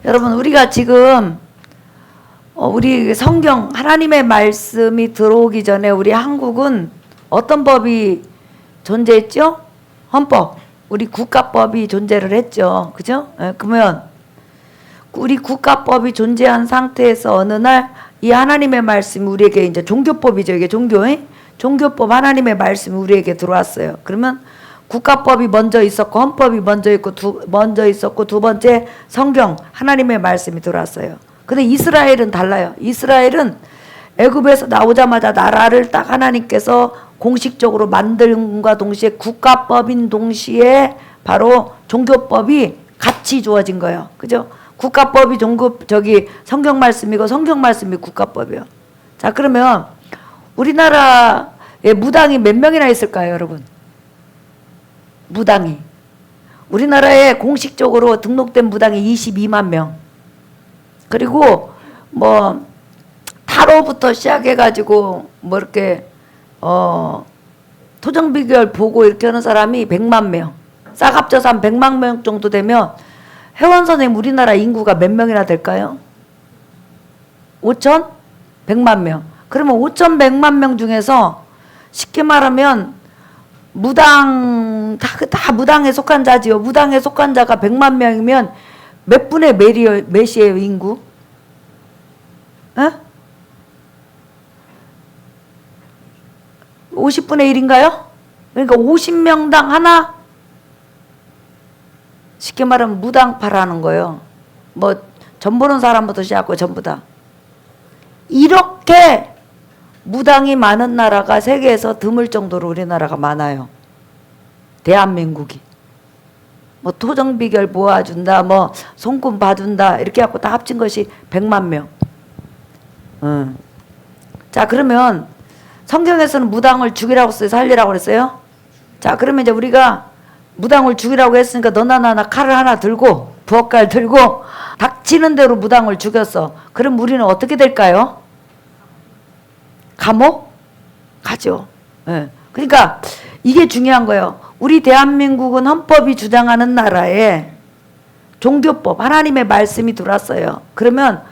여러분, 우리가 지금 우리 성경 하나님의 말씀이 들어오기 전에 우리 한국은 어떤 법이 존재했죠? 헌법, 우리 국가법이 존재를 했죠. 그죠? 그러면 우리 국가법이 존재한 상태에서 어느 날 이 하나님의 말씀이 우리에게 이제 종교법이죠. 이게 종교법 하나님의 말씀이 우리에게 들어왔어요. 그러면 국가법이 먼저 있었고 헌법이 먼저 있었고 두 번째 성경 하나님의 말씀이 들어왔어요. 근데 이스라엘은 달라요. 이스라엘은 애굽에서 나오자마자 나라를 딱 하나님께서 공식적으로 만들과 동시에 국가법인 동시에 바로 종교법이 같이 주어진 거예요. 그죠? 국가법이 성경 말씀이고 성경 말씀이 국가법이에요. 자, 그러면 우리나라에 무당이 몇 명이나 있을까요, 여러분? 무당이. 우리나라에 공식적으로 등록된 무당이 22만 명. 그리고 뭐 타로부터 시작해가지고 뭐 이렇게 토정비결 보고 이렇게 하는 사람이 100만 명. 싹 합쳐서 한 100만 명 정도 되면 회원 선생님 우리나라 인구가 몇 명이나 될까요? 5천? 100만 명. 그러면 5,100만 명 중에서 쉽게 말하면 무당 다 무당에 속한 자지요. 무당에 속한 자가 100만 명이면 몇 분의 몇이에요, 인구? 에? 50분의 1인가요? 그러니까 50명당 하나? 쉽게 말하면 무당파라는 거예요. 뭐 전 보는 사람부터 시작하고 전부 다. 이렇게 무당이 많은 나라가 세계에서 드물 정도로 우리나라가 많아요. 대한민국이. 뭐 토정비결 모아준다, 뭐 손금 봐준다 이렇게 해갖고 다 합친 것이 100만 명. 자, 그러면 성경에서는 무당을 죽이라고 써요, 살리라고 그랬어요? 자, 그러면 이제 우리가 무당을 죽이라고 했으니까 너나 나나 칼을 하나 들고 부엌칼 들고 닥치는 대로 무당을 죽였어. 그럼 우리는 어떻게 될까요? 감옥? 가죠. 네. 그러니까 이게 중요한 거예요. 우리 대한민국은 헌법이 주장하는 나라에 종교법, 하나님의 말씀이 들어왔어요. 그러면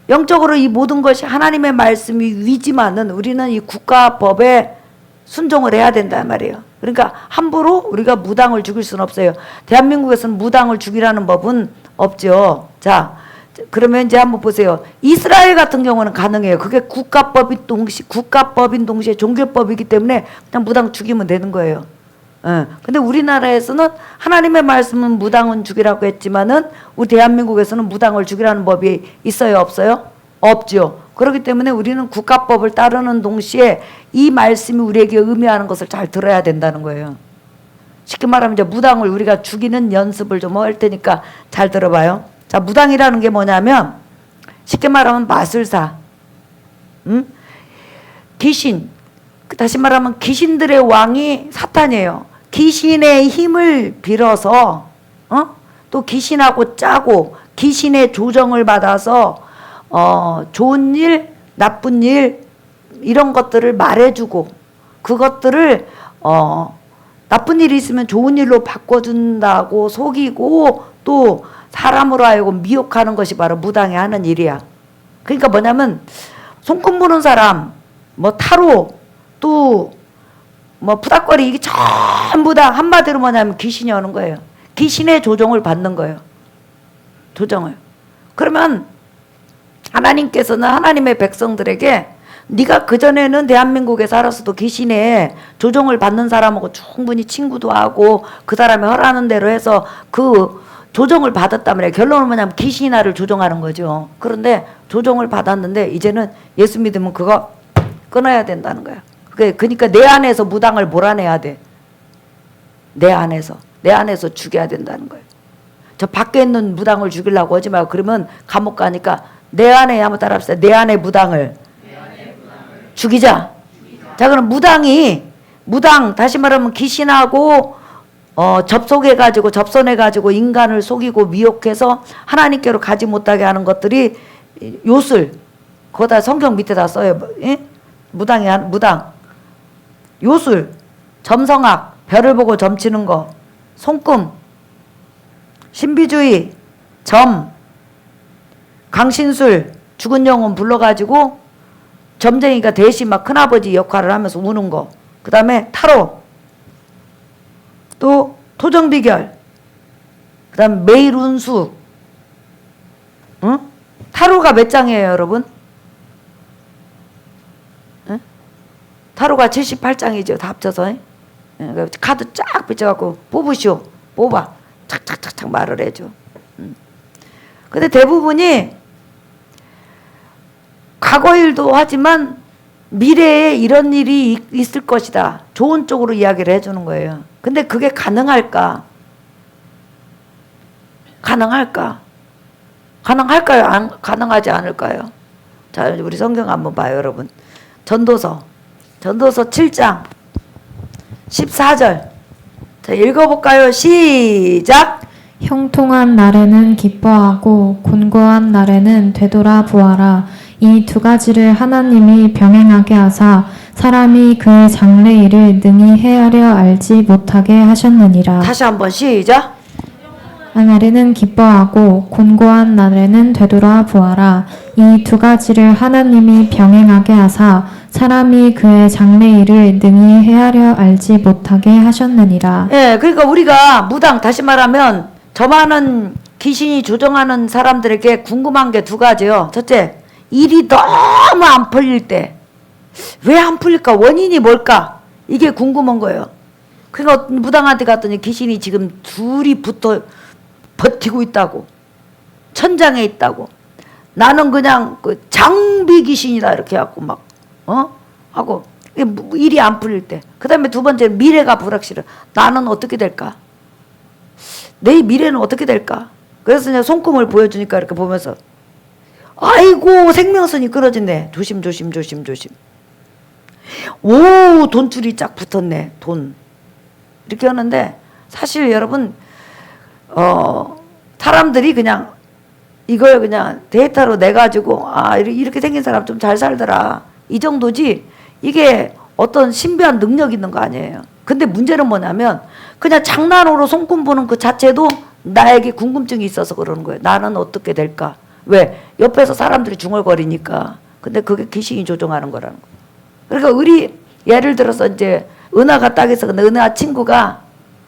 영적으로 이 모든 것이 하나님의 말씀이 위지만은 우리는 이 국가법에 순종을 해야 된단 말이에요. 그러니까 함부로 우리가 무당을 죽일 수는 없어요. 대한민국에서는 무당을 죽이라는 법은 없죠. 자, 그러면 이제 한번 보세요. 이스라엘 같은 경우는 가능해요. 그게 국가법인 동시에 종교법이기 때문에 그냥 무당 죽이면 되는 거예요. 근데 우리나라에서는 하나님의 말씀은 무당은 죽이라고 했지만은 우리 대한민국에서는 무당을 죽이라는 법이 있어요, 없어요? 없죠. 그렇기 때문에 우리는 국가법을 따르는 동시에 이 말씀이 우리에게 의미하는 것을 잘 들어야 된다는 거예요. 쉽게 말하면 이제 무당을 우리가 죽이는 연습을 좀 할 테니까 잘 들어봐요. 자, 무당이라는 게 뭐냐면 쉽게 말하면 마술사, 귀신, 다시 말하면 귀신들의 왕이 사탄이에요. 귀신의 힘을 빌어서 또 귀신하고 짜고 귀신의 조정을 받아서 좋은 일, 나쁜 일 이런 것들을 말해주고 그것들을 나쁜 일이 있으면 좋은 일로 바꿔준다고 속이고 또 사람으로 하여금 미혹하는 것이 바로 무당이 하는 일이야. 그러니까 뭐냐면 손금 보는 사람, 뭐 타로, 또 뭐 푸닥거리 이게 전부 다 한마디로 뭐냐면 귀신이 오는 거예요. 귀신의 조정을 받는 거예요. 조정을. 그러면 하나님께서는 하나님의 백성들에게 네가 그전에는 대한민국에 살았어도 귀신의 조정을 받는 사람하고 충분히 친구도 하고 그 사람이 허락하는 대로 해서 그 조정을 받았단 말이에요. 결론은 뭐냐면 귀신이 나를 조정하는 거죠. 그런데 조정을 받았는데 이제는 예수 믿으면 그거 끊어야 된다는 거야. 그러니까 내 안에서 무당을 몰아내야 돼. 내 안에서 죽여야 된다는 거예요. 저 밖에 있는 무당을 죽이려고 하지 말고 그러면 감옥 가니까 내 안에 한번 따라합시다. 내 안에 무당을 죽이자. 자, 그럼 무당 다시 말하면 귀신하고 접선해가지고 인간을 속이고 미혹해서 하나님께로 가지 못하게 하는 것들이 요술. 그거 다 성경 밑에다 써요. 예? 무당. 요술, 점성학, 별을 보고 점치는 거, 손금, 신비주의, 강신술 죽은 영혼 불러가지고 점쟁이가 대신 막 큰아버지 역할을 하면서 우는 거. 그 다음에 타로, 또 토정비결, 그 다음 매일 운수. 응? 타로가 몇 장이에요 여러분? 응? 타로가 78장이죠 다 합쳐서. 응? 카드 쫙 빗져갖고 뽑으시오. 뽑아 착착착착 말을 해줘. 근데 대부분이 과거 일도 하지만 미래에 이런 일이 있을 것이다. 좋은 쪽으로 이야기를 해주는 거예요. 근데 그게 가능할까? 가능할까? 가능할까요? 가능하지 않을까요? 자, 우리 성경 한번 봐요, 여러분. 전도서 7장 14절. 자, 읽어볼까요? 시작! 형통한 날에는 기뻐하고 곤고한 날에는 되돌아보아라. 이 두 가지를 하나님이 병행하게 하사 사람이 그의 장래일을 능히 헤아려 알지 못하게 하셨느니라. 다시 한번 시작! 날에는 기뻐하고 곤고한 날에는 되돌아보아라. 이 두 가지를 하나님이 병행하게 하사 사람이 그의 장래일을 능히 헤아려 알지 못하게 하셨느니라. 예, 그러니까 우리가 무당, 다시 말하면 저 많은 귀신이 조종하는 사람들에게 궁금한 게 두 가지요. 첫째, 일이 너무 안 풀릴 때 왜 안 풀릴까? 원인이 뭘까? 이게 궁금한 거예요. 그러니까 무당한테 갔더니 귀신이 지금 둘이 붙어 버티고 있다고, 천장에 있다고. 나는 그냥 그 장비 귀신이다 이렇게 하고 막 하고 일이 안 풀릴 때. 그 다음에 두 번째, 미래가 불확실해. 나는 어떻게 될까? 내 미래는 어떻게 될까? 그래서 그냥 손금을 보여주니까 이렇게 보면서 아이고 생명선이 끊어진네. 조심. 오, 돈줄이 쫙 붙었네. 돈. 이렇게 하는데 사실 여러분 사람들이 그냥 이걸 그냥 데이터로 내가지고 이렇게 생긴 사람 좀 잘 살더라 이 정도지, 이게 어떤 신비한 능력 있는 거 아니에요. 근데 문제는 뭐냐면 그냥 장난으로 손금 보는 그 자체도 나에게 궁금증이 있어서 그러는 거예요. 나는 어떻게 될까? 왜? 옆에서 사람들이 중얼거리니까. 근데 그게 귀신이 조종하는 거라는 거예요. 그러니까 우리 예를 들어서 이제 은하가 딱 있어. 근데 은하 친구가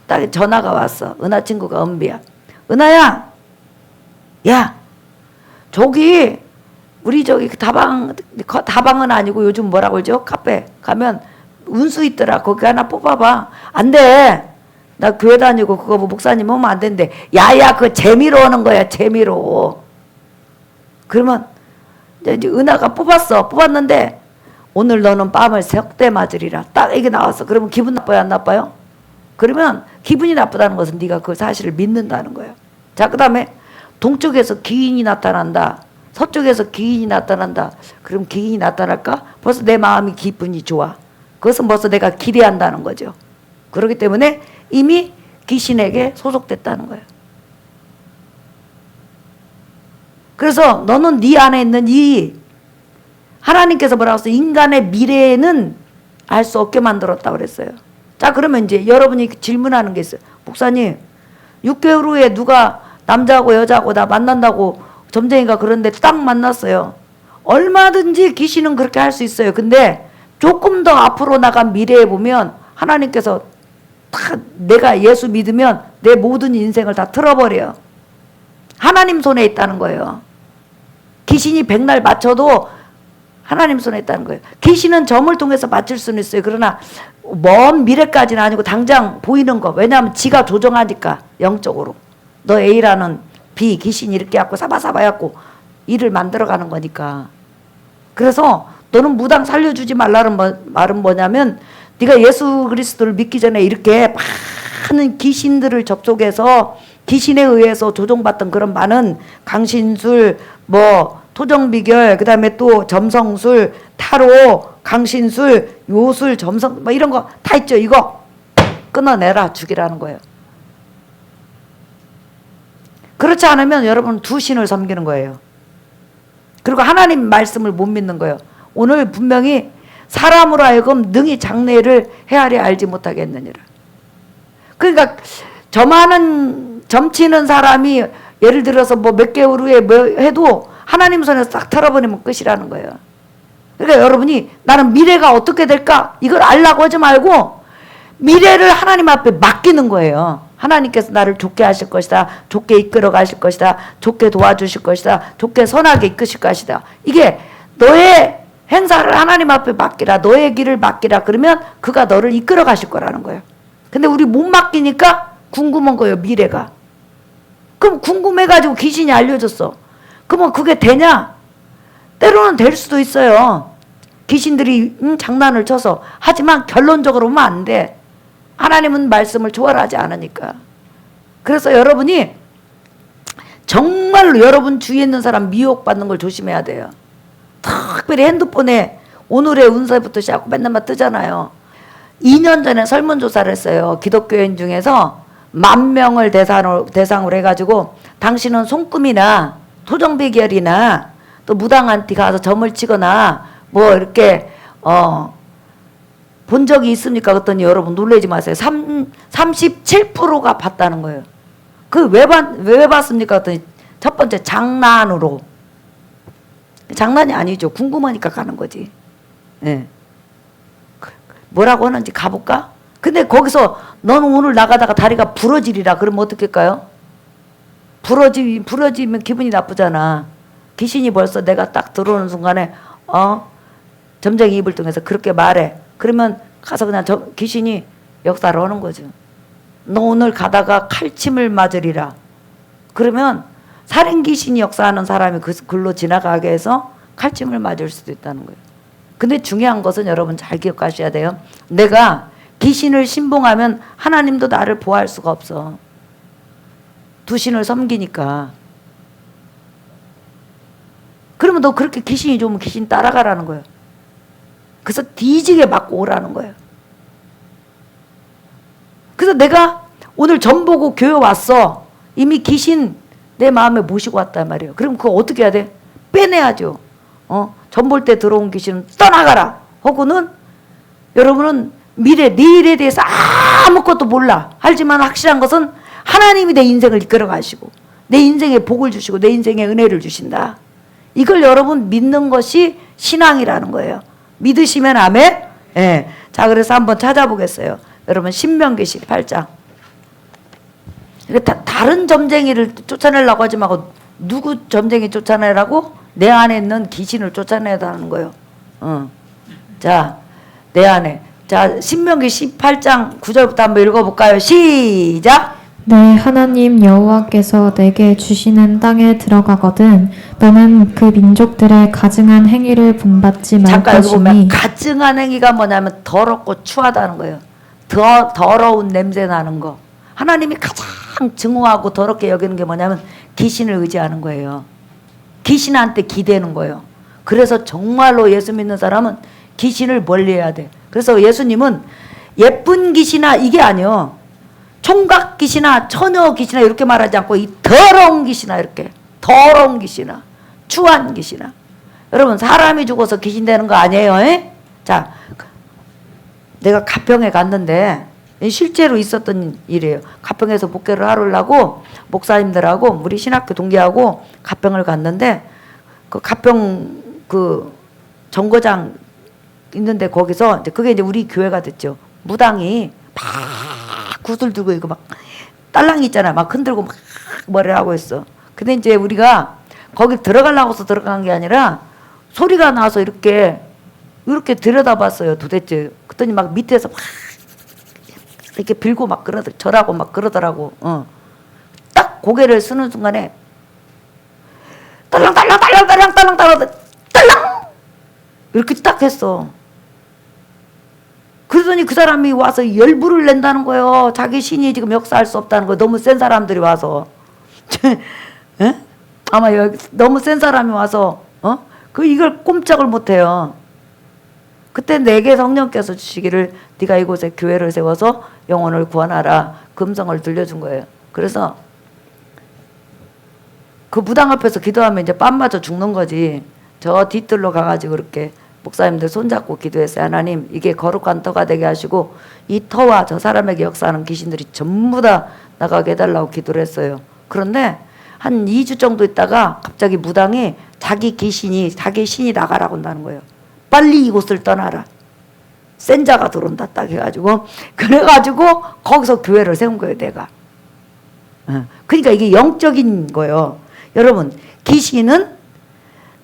딱 전화가 왔어. 은하 친구가 은비야. 은하야, 야, 저기 우리 저기 다방은 아니고 요즘 뭐라고 그러죠? 카페 가면 운수 있더라. 거기 하나 뽑아봐. 안 돼. 나 교회 다니고 그거 목사님 하면 안 된대. 야야, 그거 재미로 하는 거야. 재미로. 그러면 이제 은하가 뽑았는데 오늘 너는 뺨을 석대 맞으리라. 딱 이게 나왔어. 그러면 기분 나빠요? 안 나빠요? 그러면 기분이 나쁘다는 것은 네가 그 사실을 믿는다는 거예요. 자, 그 다음에 동쪽에서 기인이 나타난다. 서쪽에서 기인이 나타난다. 그럼 기인이 나타날까? 벌써 내 마음이 기분이 좋아. 그것은 벌써 내가 기대한다는 거죠. 그렇기 때문에 이미 귀신에게 소속됐다는 거예요. 그래서 너는 네 안에 있는 이 하나님께서 뭐라고 했어요? 인간의 미래는 알 수 없게 만들었다고 그랬어요. 자, 그러면 이제 여러분이 질문하는 게 있어요. 목사님, 6개월 후에 누가 남자하고 여자하고 나 만난다고 점쟁이가 그런데 딱 만났어요. 얼마든지 귀신은 그렇게 할 수 있어요. 근데 조금 더 앞으로 나간 미래에 보면 하나님께서 다 내가 예수 믿으면 내 모든 인생을 다 틀어버려요. 하나님 손에 있다는 거예요. 귀신이 백날 맞춰도 하나님 손에 있다는 거예요. 귀신은 점을 통해서 맞출 수는 있어요. 그러나 먼 미래까지는 아니고 당장 보이는 거. 왜냐하면 지가 조정하니까 영적으로. 너 A라는 B 귀신이 이렇게 갖고 사바사바 갖고 일을 만들어가는 거니까. 그래서 너는 무당 살려주지 말라는 말은 뭐냐면 네가 예수 그리스도를 믿기 전에 이렇게 많은 귀신들을 접촉해서 귀신에 의해서 조종받던 그런 많은 강신술, 토정비결, 그 다음에 또 점성술, 타로, 강신술, 요술, 점성, 이런 거 다 있죠. 이거 끊어내라, 죽이라는 거예요. 그렇지 않으면 여러분 두 신을 섬기는 거예요. 그리고 하나님 말씀을 못 믿는 거예요. 오늘 분명히 사람으로 하여금 능히 장래를 헤아려 알지 못하겠느니라. 그러니까 저 많은 점치는 사람이 예를 들어서 뭐 몇 개월 후에 뭐 해도 하나님 손에서 싹 털어버리면 끝이라는 거예요. 그러니까 여러분이 나는 미래가 어떻게 될까? 이걸 알라고 하지 말고 미래를 하나님 앞에 맡기는 거예요. 하나님께서 나를 좋게 하실 것이다. 좋게 이끌어 가실 것이다. 좋게 도와주실 것이다. 좋게 선하게 이끄실 것이다. 이게 너의 행사를 하나님 앞에 맡기라. 너의 길을 맡기라. 그러면 그가 너를 이끌어 가실 거라는 거예요. 근데 우리 못 맡기니까 궁금한 거예요. 미래가. 그럼 궁금해가지고 귀신이 알려줬어. 그러면 그게 되냐? 때로는 될 수도 있어요. 귀신들이 장난을 쳐서. 하지만 결론적으로 보면 안 돼. 하나님은 말씀을 초월하지 않으니까. 그래서 여러분이 정말로 여러분 주위에 있는 사람 미혹받는 걸 조심해야 돼요. 특별히 핸드폰에 오늘의 운세부터 시작하고 맨날 막 뜨잖아요. 2년 전에 설문조사를 했어요. 기독교인 중에서 10,000명을 대상으로 해가지고 당신은 손금이나 토종비결이나 또 무당한테 가서 점을 치거나 뭐 이렇게 본 적이 있습니까? 그랬더니 여러분 놀라지 마세요. 37%가 봤다는 거예요. 왜 봤습니까? 그랬더니 첫 번째 장난으로. 장난이 아니죠. 궁금하니까 가는 거지. 네. 뭐라고 하는지 가볼까? 근데 거기서 너는 오늘 나가다가 다리가 부러지리라. 그러면 어떡할까요? 부러지면 기분이 나쁘잖아. 귀신이 벌써 내가 딱 들어오는 순간에 점쟁이 입을 통해서 그렇게 말해. 그러면 가서 그냥 귀신이 역사를 하는 거죠. 너 오늘 가다가 칼침을 맞으리라. 그러면 살인 귀신이 역사하는 사람이 그 글로 지나가게 해서 칼침을 맞을 수도 있다는 거예요. 근데 중요한 것은 여러분 잘 기억하셔야 돼요. 내가 귀신을 신봉하면 하나님도 나를 보호할 수가 없어. 두신을 섬기니까. 그러면 너 그렇게 귀신이 좋으면 귀신 따라가라는 거예요. 그래서 뒤지게 맞고 오라는 거예요. 그래서 내가 오늘 점 보고 교회 왔어. 이미 귀신 내 마음에 모시고 왔단 말이에요. 그럼 그거 어떻게 해야 돼? 빼내야죠. 점 볼 때 들어온 귀신은 떠나가라. 하고는 여러분은 내일에 대해서 아무것도 몰라. 하지만 확실한 것은 하나님이 내 인생을 이끌어 가시고 내 인생에 복을 주시고 내 인생에 은혜를 주신다. 이걸 여러분 믿는 것이 신앙이라는 거예요. 믿으시면 아멘? 예. 자, 그래서 한번 찾아보겠어요. 여러분 신명기 18장. 다른 점쟁이를 쫓아내려고 하지 말고 누구 점쟁이 쫓아내라고? 내 안에 있는 귀신을 쫓아내라는 거예요. 자, 내 안에. 자, 신명기 18장 9절부터 한번 읽어볼까요? 시작! 내 하나님 여호와께서 내게 주시는 땅에 들어가거든 너는 그 민족들의 가증한 행위를 본받지 말 잠깐 여기 보면 것이니 가증한 행위가 뭐냐면 더럽고 추하다는 거예요. 더러운 냄새 나는 거. 하나님이 가장 증오하고 더럽게 여기는 게 뭐냐면 귀신을 의지하는 거예요. 귀신한테 기대는 거예요. 그래서 정말로 예수 믿는 사람은 귀신을 멀리해야 돼. 그래서 예수님은 예쁜 귀신아 이게 아니요. 총각 귀신아 처녀 귀신아 이렇게 말하지 않고 이 더러운 귀신아 이렇게 더러운 귀신아 추한 귀신아. 여러분 사람이 죽어서 귀신 되는 거 아니에요. 에? 자, 내가 가평에 갔는데 실제로 있었던 일이에요. 가평에서 목회를 하려고 목사님들하고 우리 신학교 동기하고 가평을 갔는데 그 가평 그 정거장 있는데 거기서 이제 그게 이제 우리 교회가 됐죠. 무당이 막 구슬 들고 이거 막 딸랑이 있잖아. 막 흔들고 막 뭐를 하고 있어. 근데 이제 우리가 거기 들어가려고서 들어간 게 아니라 소리가 나서 이렇게 들여다봤어요. 도대체. 그랬더니 막 밑에서 막 이렇게 빌고 막 절하고 막 그러더라고. 딱 고개를 쓰는 순간에 딸랑 이렇게 딱 했어. 그러더니 그 사람이 와서 열불을 낸다는 거예요. 자기 신이 지금 역사할 수 없다는 거예요. 너무 센 사람들이 와서. 아마 여기 너무 센 사람이 와서 이걸 꼼짝을 못해요. 그때 내게 성령께서 주시기를 네가 이곳에 교회를 세워서 영혼을 구원하라. 그 음성을 들려준 거예요. 그래서 그 무당 앞에서 기도하면 이제 뺨 맞아 죽는 거지. 저 뒤뜰로 가가지고 그렇게 목사님들 손잡고 기도했어요. 하나님 이게 거룩한 터가 되게 하시고 이 터와 저 사람에게 역사하는 귀신들이 전부 다 나가게 해달라고 기도를 했어요. 그런데 한 2주 정도 있다가 갑자기 무당이 자기 신이 나가라고 한다는 거예요. 빨리 이곳을 떠나라. 센 자가 들어온다 딱 해가지고, 그래가지고 거기서 교회를 세운 거예요, 내가. 그러니까 이게 영적인 거예요. 여러분, 귀신은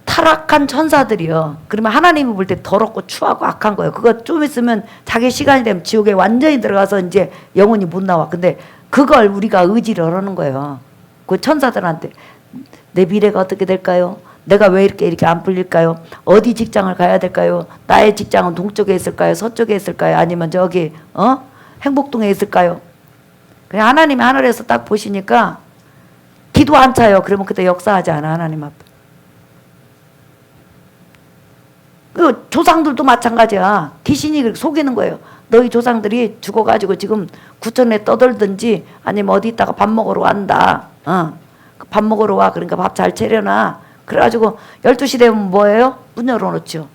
타락한 천사들이요. 그러면 하나님이 볼 때 더럽고 추하고 악한 거예요. 그거 좀 있으면 자기 시간이 되면 지옥에 완전히 들어가서 이제 영혼이 못 나와. 근데 그걸 우리가 의지를 하는 거예요. 그 천사들한테 내 미래가 어떻게 될까요? 내가 왜 이렇게 안 풀릴까요? 어디 직장을 가야 될까요? 나의 직장은 동쪽에 있을까요? 서쪽에 있을까요? 아니면 저기 행복동에 있을까요? 그냥 하나님이 하늘에서 딱 보시니까 기도 안 차요. 그러면 그때 역사하지 않아, 하나님 앞에. 그 조상들도 마찬가지야. 귀신이 속이는 거예요. 너희 조상들이 죽어가지고 지금 구천에 떠들든지 아니면 어디 있다가 밥 먹으러 간다. 밥 먹으러 와. 그러니까 밥 잘 차려놔. 그래가지고 12시 되면 뭐예요? 문 열어놓죠.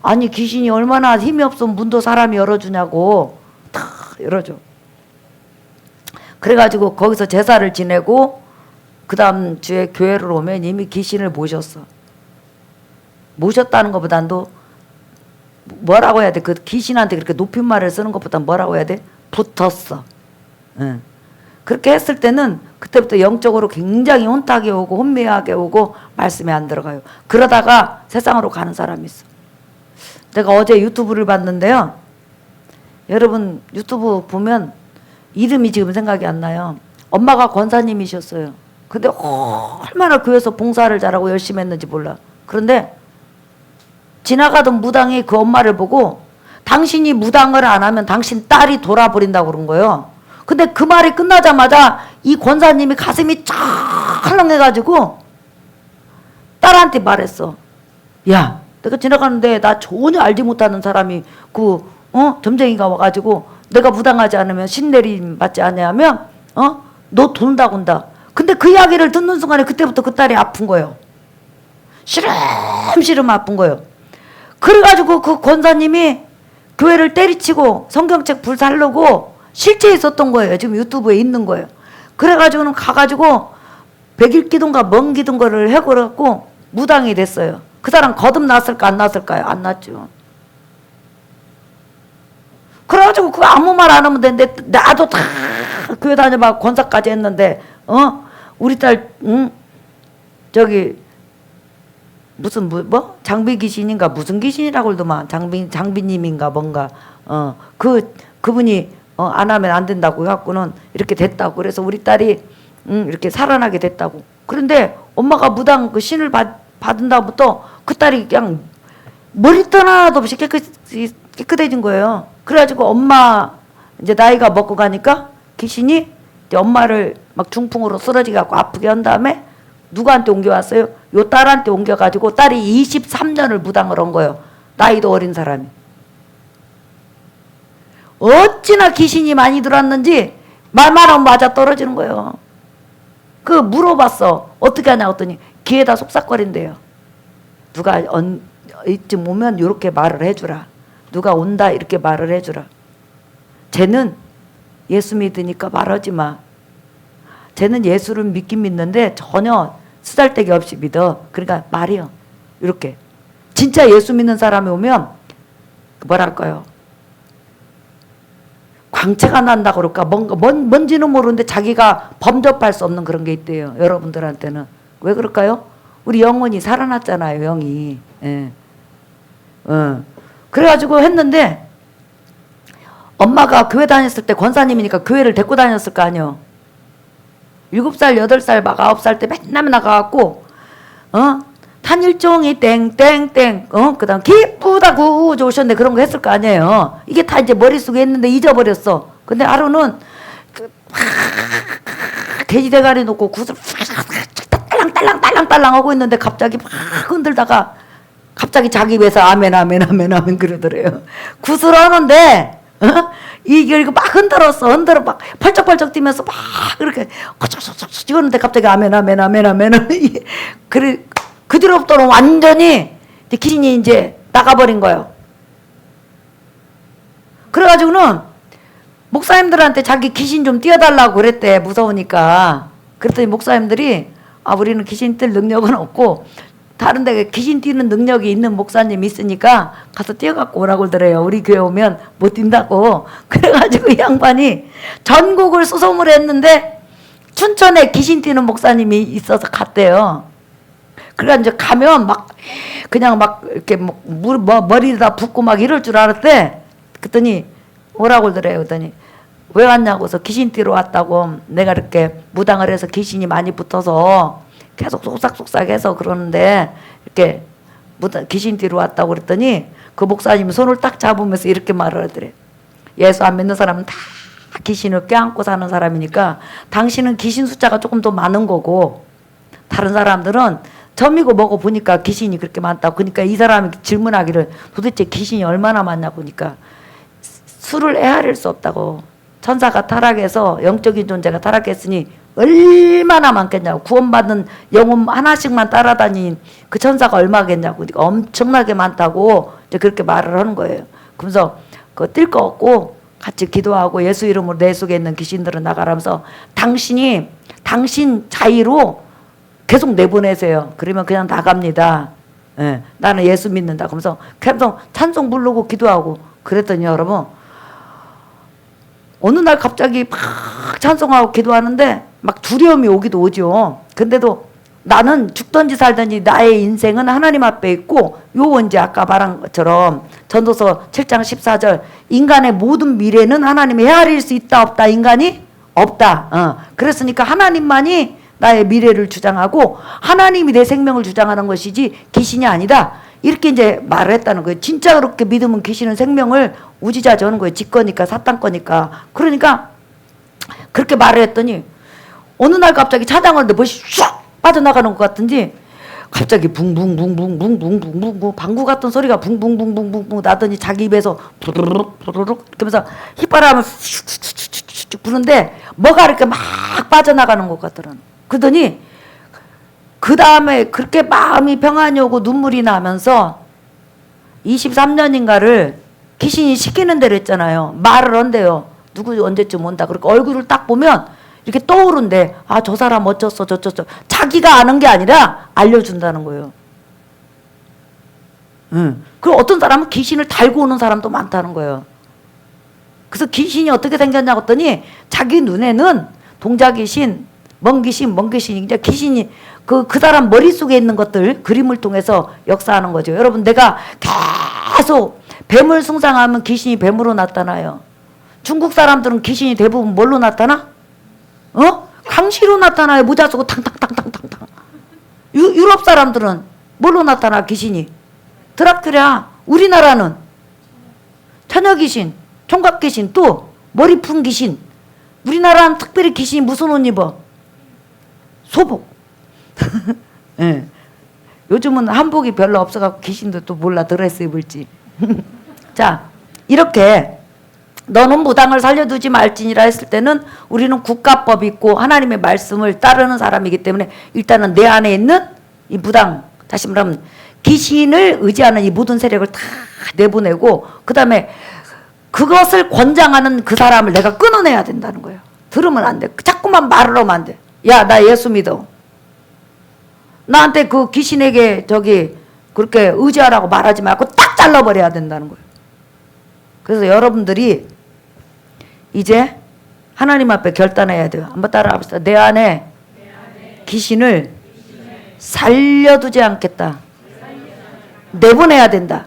아니 귀신이 얼마나 힘이 없으면 문도 사람이 열어주냐고. 다 열어줘. 그래가지고 거기서 제사를 지내고 그 다음 주에 교회를 오면 이미 귀신을 모셨어. 모셨다는 것보다도 뭐라고 해야 돼? 그 귀신한테 그렇게 높임말을 쓰는 것보다 뭐라고 해야 돼? 붙었어. 응. 그렇게 했을 때는 그때부터 영적으로 굉장히 혼탁해 오고 혼미하게 오고 말씀이 안 들어가요. 그러다가 세상으로 가는 사람이 있어. 내가 어제 유튜브를 봤는데요. 여러분 유튜브 보면 이름이 지금 생각이 안 나요. 엄마가 권사님이셨어요. 근데 얼마나 교회에서 봉사를 잘하고 열심히 했는지 몰라. 그런데 지나가던 무당이 그 엄마를 보고 당신이 무당을 안 하면 당신 딸이 돌아버린다고 그런 거예요. 근데 그 말이 끝나자마자 이 권사님이 가슴이 찰렁해가지고 딸한테 말했어. 야, 내가 지나가는데 나 전혀 알지 못하는 사람이 점쟁이가 와가지고 내가 무당하지 않으면 신내림 받지 않냐면 너 돈다고 한다. 근데 그 이야기를 듣는 순간에 그때부터 그 딸이 아픈 거예요. 시름시름 아픈 거예요. 그래가지고 그 권사님이 교회를 때리치고 성경책 불살르고 실제 있었던 거예요. 지금 유튜브에 있는 거예요. 그래가지고는 가가지고 백일기둥과 먼기둥거를 해고려갖고 무당이 됐어요. 그 사람 거듭났을까 안 났을까요? 안 났죠. 그래가지고 그거 아무 말 안 하면 되는데 나도 다 교회 다녀봐 권사까지 했는데 우리 딸 저기 무슨 장비 귀신인가 무슨 귀신이라고 그러더만 장비님인가 뭔가 그분이 안 하면 안 된다고 해갖고는 이렇게 됐다고. 그래서 우리 딸이 이렇게 살아나게 됐다고. 그런데 엄마가 무당 그 신을 받은 다음부터 그 딸이 그냥 머리도 하나도 없이 깨끗해진 거예요. 그래가지고 엄마 이제 나이가 먹고 가니까 귀신이 이제 엄마를 막 중풍으로 쓰러지게 갖고 아프게 한 다음에 누구한테 옮겨왔어요? 요 딸한테 옮겨가지고 딸이 23년을 무당을 한 거예요. 나이도 어린 사람이. 어찌나 귀신이 많이 들어왔는지 말만 하면 맞아 떨어지는 거예요. 그 물어봤어. 어떻게 하냐 했더니 귀에다 속삭거린대요. 누가 이쯤 오면 이렇게 말을 해주라. 누가 온다 이렇게 말을 해주라. 쟤는 예수 믿으니까 말하지 마. 쟤는 예수를 믿긴 믿는데 전혀 쓰잘데기 없이 믿어. 그러니까 말이요. 이렇게. 진짜 예수 믿는 사람이 오면 뭐랄까요? 광채가 난다 그럴까? 뭔지는 모르는데 자기가 범접할 수 없는 그런 게 있대요. 여러분들한테는. 왜 그럴까요? 우리 영혼이 살아났잖아요. 영이. 예. 그래가지고 했는데 엄마가 교회 다녔을 때 권사님이니까 교회를 데리고 다녔을 거 아니에요. 7살, 8살, 막 9살 때 맨날 나가갖고 탄일종이 땡땡땡 그 다음 기쁘다고 오셨는데 그런 거 했을 거 아니에요. 이게 다 이제 머릿속에 있는데 잊어버렸어. 근데 하루는 돼지 대가리 놓고 굿을 딸랑딸랑 하고 있는데 갑자기 막 흔들다가 갑자기 자기 입에서 아멘 아멘 아멘 아멘 그러더래요. 굿을 하는데 이거 막 흔들어 막 펄쩍펄쩍 뛰면서 막 그렇게 찍었는데 갑자기 아멘 아멘 아멘 아멘 그래 그 뒤로부터는 완전히 귀신이 이제 나가버린 거예요. 그래가지고는 목사님들한테 자기 귀신 좀 띄워달라고 그랬대. 무서우니까. 그랬더니 목사님들이 아 우리는 귀신 뛸 능력은 없고 다른 데 귀신 뛰는 능력이 있는 목사님이 있으니까 가서 뛰어갖고 오라고 그러더래요. 우리 교회 오면 못 뛴다고. 그래가지고 이 양반이 전국을 수소문 했는데 춘천에 귀신 뛰는 목사님이 있어서 갔대요. 그러니까 이제 가면 막 그냥 막 이렇게 머리에다 붓고 막 이럴 줄 알았대. 그랬더니 오라고 그러더래요. 그랬더니 왜 왔냐고서 귀신 뛰러 왔다고. 내가 이렇게 무당을 해서 귀신이 많이 붙어서 계속 속삭속삭해서 그러는데 이렇게 귀신 뛰러 왔다고 그랬더니 그 목사님이 손을 딱 잡으면서 이렇게 말을 하더래. 예수 안 믿는 사람은 다 귀신을 껴안고 사는 사람이니까 당신은 귀신 숫자가 조금 더 많은 거고 다른 사람들은 점이고 뭐고 보니까 귀신이 그렇게 많다고. 그러니까 이 사람이 질문하기를 도대체 귀신이 얼마나 많냐 보니까 수를 헤아릴 수 없다고. 천사가 타락해서 영적인 존재가 타락했으니 얼마나 많겠냐고. 구원받는 영혼 하나씩만 따라다닌 그 천사가 얼마겠냐고. 그러니까 엄청나게 많다고 이제 그렇게 말을 하는 거예요. 그러면서 그거 뛸 거 없고 같이 기도하고 예수 이름으로 내 속에 있는 귀신들은 나가라면서 당신 자의로 계속 내보내세요. 그러면 그냥 나갑니다. 예, 나는 예수 믿는다. 그러면서 계속 찬송 부르고 기도하고 그랬더니 여러분 어느 날 갑자기 막 찬송하고 기도하는데 막 두려움이 오기도 오죠. 근데도 나는 죽든지 살든지 나의 인생은 하나님 앞에 있고 요 이제 아까 말한 것처럼 전도서 7장 14절 인간의 모든 미래는 하나님이 헤아릴 수 있다 없다. 인간이 없다. 그랬으니까 하나님만이 나의 미래를 주장하고 하나님이 내 생명을 주장하는 것이지 귀신이 아니다. 이렇게 이제 말을 했다는 거예요. 진짜 그렇게 믿으면 귀신은 생명을 우지자주하는 거예요. 지 거니까 사탄 거니까. 그러니까 그렇게 말을 했더니 어느 날 갑자기 차장을 내 멋이 슉 빠져나가는 것 같은지 갑자기 붕붕붕붕붕붕붕붕붕 방구 같은 소리가 붕붕붕붕붕붕 나더니 자기 입에서 부르륵 부르륵 이러면서 휘바람을 슉슉슉슉 부는데 뭐가 이렇게 막 빠져나가는 것 같더라는. 그러더니 그 다음에 그렇게 마음이 평안이 오고 눈물이 나면서 23년인가를 귀신이 시키는 대로 했잖아요. 말을 한대요. 누구 언제쯤 온다. 그러니까 얼굴을 딱 보면 이렇게 떠오른대. 아, 저 사람 어쩌어 저쩌어. 자기가 아는 게 아니라 알려준다는 거예요. 그리고 어떤 사람은 귀신을 달고 오는 사람도 많다는 거예요. 그래서 귀신이 어떻게 생겼냐고 했더니 자기 눈에는 동자귀신, 먼귀신 이제 귀신이 그 사람 머릿속에 있는 것들 그림을 통해서 역사하는 거죠. 여러분 내가 계속 뱀을 숭상하면 귀신이 뱀으로 나타나요. 중국 사람들은 귀신이 대부분 뭘로 나타나? 강시로 나타나요. 모자 쓰고 탕탕탕탕탕탕. 유럽 사람들은 뭘로 나타나 귀신이? 드라큘라. 우리나라는 처녀귀신, 총각귀신, 또 머리 푼 귀신. 우리나라는 특별히 귀신이 무슨 옷 입어? 소복. 네. 요즘은 한복이 별로 없어갖고 귀신도 또 몰라 드레스 입을지. 자, 이렇게 너는 무당을 살려두지 말지니라 했을 때는 우리는 국가법이 있고 하나님의 말씀을 따르는 사람이기 때문에 일단은 내 안에 있는 이 무당, 다시 말하면 귀신을 의지하는 이 모든 세력을 다 내보내고 그 다음에 그것을 권장하는 그 사람을 내가 끊어내야 된다는 거예요. 들으면 안 돼. 자꾸만 말을 하면 안 돼. 야, 나 예수 믿어. 나한테 그 귀신에게 그렇게 의지하라고 말하지 말고 딱 잘라버려야 된다는 거예요. 그래서 여러분들이 이제 하나님 앞에 결단해야 돼요. 한번 따라합시다. 내 안에 귀신을 살려두지 않겠다. 내보내야 된다.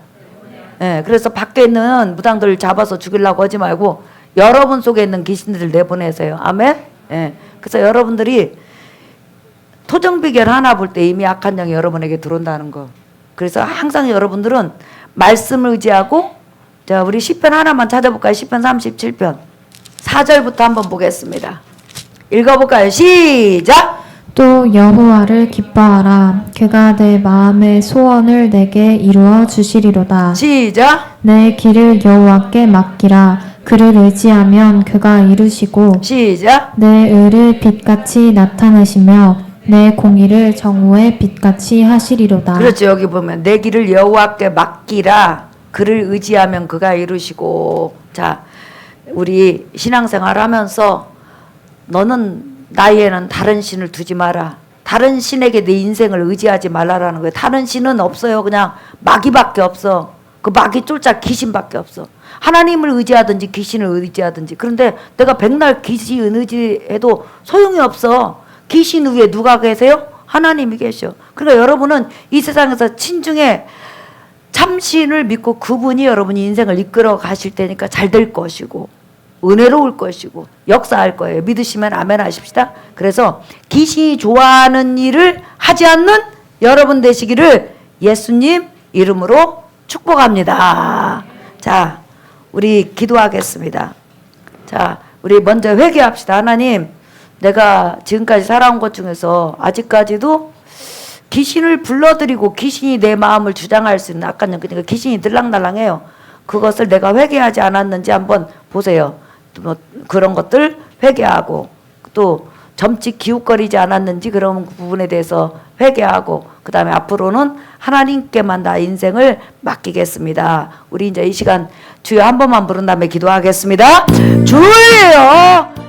예, 그래서 밖에 있는 무당들 잡아서 죽이려고 하지 말고 여러분 속에 있는 귀신들을 내보내세요. 아멘? 예, 그래서 여러분들이 토정비결 하나 볼 때 이미 악한 영이 여러분에게 들어온다는 거. 그래서 항상 여러분들은 말씀을 의지하고 자, 우리 시편 하나만 찾아볼까요? 시편 37편 4절부터 한번 보겠습니다. 읽어볼까요? 시작! 또 여호와를 기뻐하라. 그가 내 마음의 소원을 내게 이루어 주시리로다. 시작! 내 길을 여호와께 맡기라. 그를 의지하면 그가 이루시고 시작! 내 의를 빛같이 나타내시며 내 공의를 정오의 빛같이 하시리로다. 그렇죠. 여기 보면 내 길을 여호와께 맡기라. 그를 의지하면 그가 이루시고. 자, 우리 신앙생활 하면서 너는 나에는 다른 신을 두지 마라. 다른 신에게 내 인생을 의지하지 말라라는 거예요. 다른 신은 없어요. 그냥 마귀밖에 없어. 그 마귀 쫄짝 귀신밖에 없어. 하나님을 의지하든지 귀신을 의지하든지. 그런데 내가 백날 귀신 의지해도 소용이 없어. 귀신 위에 누가 계세요? 하나님이 계셔. 그러니까 여러분은 이 세상에서 친중에 참신을 믿고 그분이 여러분이 인생을 이끌어 가실 테니까 잘 될 것이고 은혜로울 것이고 역사할 거예요. 믿으시면 아멘 하십시다. 그래서 귀신이 좋아하는 일을 하지 않는 여러분 되시기를 예수님 이름으로 축복합니다. 자, 우리 기도하겠습니다. 자, 우리 먼저 회개합시다. 하나님, 내가 지금까지 살아온 것 중에서 아직까지도 귀신을 불러들이고 귀신이 내 마음을 주장할 수 있는, 아까는 그러니까 귀신이 들랑달랑해요. 그것을 내가 회개하지 않았는지 한번 보세요. 뭐 그런 것들 회개하고, 또 점찍 기웃거리지 않았는지 그런 부분에 대해서 회개하고, 그 다음에 앞으로는 하나님께만 나 인생을 맡기겠습니다. 우리 이제 이 시간 주여 한 번만 부른 다음에 기도하겠습니다. 주여